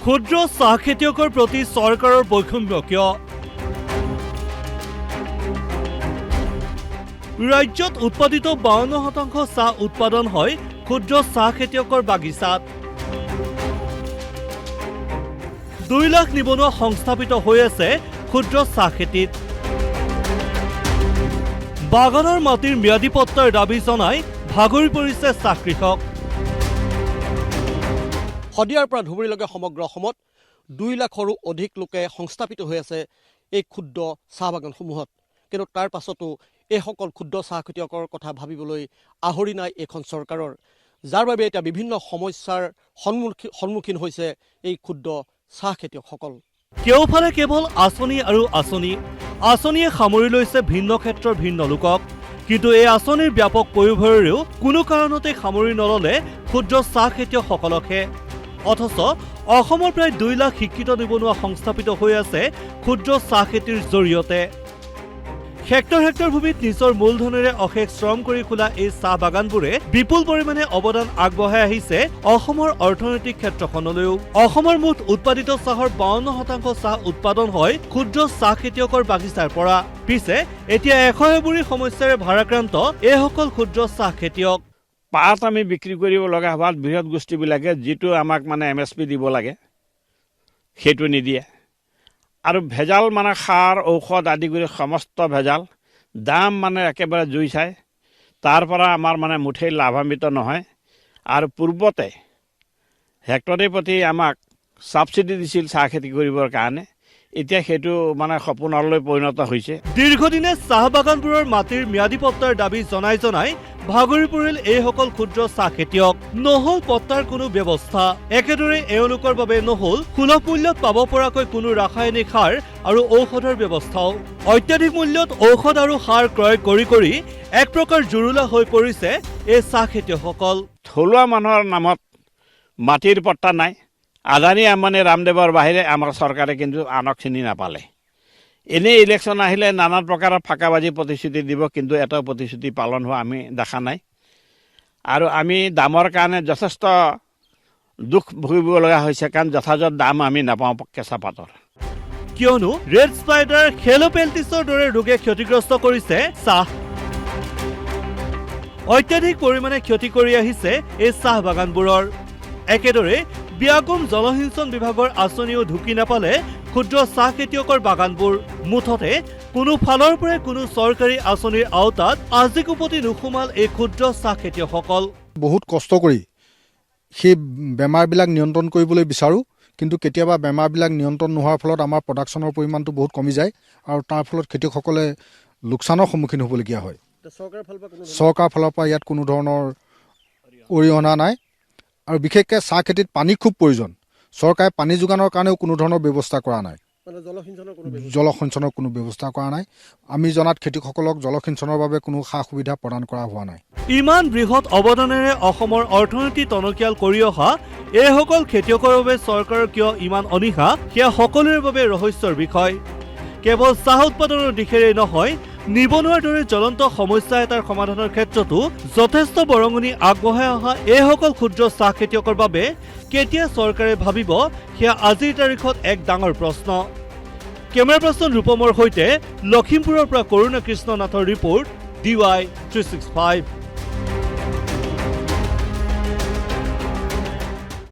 ক্ষুদ্ৰ চাহ খেতিয়কৰ প্ৰতি চৰকাৰৰ বৈষম্য কিয়? ৰাজ্যত উৎপাদিত 52% চাহ উৎপাদন হয় ক্ষুদ্ৰ চাহ খেতিয়কৰ বাগিচাত। 2 লাখ নিবনুৱা সংস্থাপিত হৈ আছে ক্ষুদ্ৰ চাহ খেতিত। বাগানৰ মাটিৰ ম্যাদী পট্টাৰ দাবী জনাই ভাগৰি পৰিছে চাহ কৃষক। শদিয়াৰ পৰা ধুবুৰীলৈকে সমগ্ৰ অসমত 2 লাখৰো অধিক লোকে সংস্থাপিত হৈ আছে এই ক্ষুদ্ৰ চাহ বাগানসমূহত। কিন্তু তাৰ পাছতো এইসকল ক্ষুদ্ৰ চাহ খেতিয়কৰ কথা ভাবিবলৈ আহৰি নাই এইখন চৰকাৰৰ, যাৰ বাবে এতিয়া বিভিন্ন সমস্যাৰ সন্মুখীন হৈছে এই ক্ষুদ্ৰ চাহ খেতিয়কসকল। কেওফালে কেৱল আঁচনি আৰু আঁচনি, আঁচনিয়ে সামৰি লৈছে ভিন্ন ক্ষেত্ৰৰ ভিন্ন লোকক। কিন্তু এই আঁচনিৰ ব্যাপক প্ৰয়োভৰেও কোনো কাৰণতে সামৰি নললে ক্ষুদ্ৰ চাহ খেতিয়কসকলকহে। অথচ অসমৰ প্ৰায় 2 লাখ শিক্ষিত নিবনুৱা সংস্থাপিত হৈ আছে ক্ষুদ্ৰ চাহ খেতিৰ জৰিয়তে। হেক্টৰ হেক্টৰ ভূমিত নিজৰ মূলধনেৰে অশেষ শ্ৰম কৰি খোলা এই চাহ বাগানবোৰে বিপুল পৰিমাণে অৱদান আগবঢ়াই আহিছে অসমৰ অৰ্থনৈতিক ক্ষেত্ৰখনলৈও। অসমৰ মুঠ উৎপাদিত চাহৰ 52% চাহ উৎপাদন হয় ক্ষুদ্ৰ চাহ খেতিয়কৰ বাগিচাৰ পৰা। পিছে এতিয়া এশএবুৰি সমস্যাৰে ভাৰাক্ৰান্ত এইসকল ক্ষুদ্ৰ চাহ খেতিয়ক। পাত আমি বিক্ৰী কৰিব লগা হোৱাত বৃহৎ গোষ্ঠীবিলাকে যিটো আমাক MSP দিব লাগে সেইটো নিদিয়ে, আৰু ভেজাল সাৰ ঔষধ আদি কৰি সমস্ত ভেজাল, দাম একেবাৰে জুই চাই, তাৰ পৰা আমাৰ মুঠেই লাভান্বিত নহয়। আৰু পূৰ্বতে হেক্টৰে প্ৰতি আমাক ছাবচিডি দিছিল চাহ খেতি কৰিবৰ কাৰণে, এতিয়া সেইটো সপোনলৈ পৰিণত হৈছে। দীৰ্ঘদিনে চাহ বাগানবোৰৰ মাটিৰ ম্যাদী পট্টাৰ দাবী জনাই ভাগৰি পৰিল এইসকল ক্ষুদ্ৰ চাহ খেতিয়ক। নহল পট্টাৰ কোনো ব্যৱস্থা, একেদৰে এওঁলোকৰ বাবে নহল সুলভ মূল্যত পাব পৰাকৈ কোনো ৰাসায়নিক সাৰ আৰু ঔষধৰ ব্যৱস্থাও। অত্যাধিক মূল্যত ঔষধ আৰু সাৰ ক্ৰয় কৰি এক প্ৰকাৰ জুৰুলা হৈ পৰিছে এই চাহ খেতিয়কসকল। থলুৱা মানুহৰ নামত মাটিৰ পট্টা নাই। আদানী আম্বানী ৰামদেৱৰ বাহিৰে আমাৰ চৰকাৰে কিন্তু আনক চিনি নাপালে। এনেই ইলেকশ্যন আহিলে নানান প্ৰকাৰৰ ফাঁকাবাজি প্ৰতিশ্ৰুতি দিব, কিন্তু এটা প্ৰতিশ্ৰুতি পালন হোৱা আমি দেখা নাই। আৰু আমি দামৰ কাৰণে যথেষ্ট দুখ ভুগিব লগা হৈছে, কাৰণ যথাযথ দাম আমি নাপাওঁ কেঁচা পাতৰ। কিয়নো ৰেড স্পাইডাৰ হেলোপেল্টিছৰ দৰে ৰোগে ক্ষতিগ্ৰস্ত কৰিছে চাহ। অত্যাধিক পৰিমাণে ক্ষতি কৰি আহিছে এই চাহ বাগানবোৰৰ। একেদৰে ব্যাগম জলসিঞ্চন বিভাগৰ আঁচনিও ঢুকি নাপালে ক্ষুদ্ৰ চাহ খেতিয়কৰ বাগানবোৰ। মুঠতে কোনো ফালৰ পৰাই কোনো চৰকাৰী আঁচনিৰ আওতাত আজি কোপতি নুসুমাল এই ক্ষুদ্ৰ চাহ খেতিয়কসকল। বহুত কষ্ট কৰি সেই বেমাৰবিলাক নিয়ন্ত্ৰণ কৰিবলৈ বিচাৰোঁ, কিন্তু কেতিয়াবা বেমাৰবিলাক নিয়ন্ত্ৰণ নোহোৱাৰ ফলত আমাৰ প্ৰডাকশ্যনৰ পৰিমাণটো বহুত কমি যায়, আৰু তাৰ ফলত খেতিয়কসকলে লোকচানৰ সন্মুখীন হ'বলগীয়া হয়। চৰকাৰৰ ফালৰ পৰা ইয়াত কোনো ধৰণৰ অৰিহণা নাই, আৰু বিশেষকৈ চাহ খেতিত পানী খুব প্ৰয়োজন। চৰকাৰে পানী যোগানৰ কাৰণেও কোনো ধৰণৰ ব্যৱস্থা কৰা নাই, জলসিঞ্চনৰ কোনো ব্যৱস্থা কৰা নাই। আমি জনাত খেতিয়কসকলক জলসিঞ্চনৰ বাবে কোনো সা সুবিধা প্ৰদান কৰা হোৱা নাই। ইমান বৃহৎ অৱদানেৰে অসমৰ অৰ্থনীতি টনকিয়াল কৰি অহা এইসকল খেতিয়কৰ বাবে চৰকাৰৰ কিয় ইমান অনীহা, সেয়া সকলোৰে বাবে ৰহস্যৰ বিষয়। কেৱল চাহ উৎপাদনৰ দিশেৰে নহয়, নিবনুৱাৰ দৰে জ্বলন্ত সমস্যা এটাৰ সমাধানৰ ক্ষেত্ৰতো যথেষ্ট বৰঙণি আগবঢ়াই অহা এইসকল ক্ষুদ্ৰ চাহ খেতিয়কৰ বাবে কেতিয়া চৰকাৰে ভাবিব, সেয়া আজিৰ তাৰিখত এক ডাঙৰ প্ৰশ্ন। কেমেৰা পাৰ্চন ৰূপমৰ সৈতে লখিমপুৰৰ পৰা কৰুণা কৃষ্ণ নাথৰ ৰিপৰ্ট, DY 365।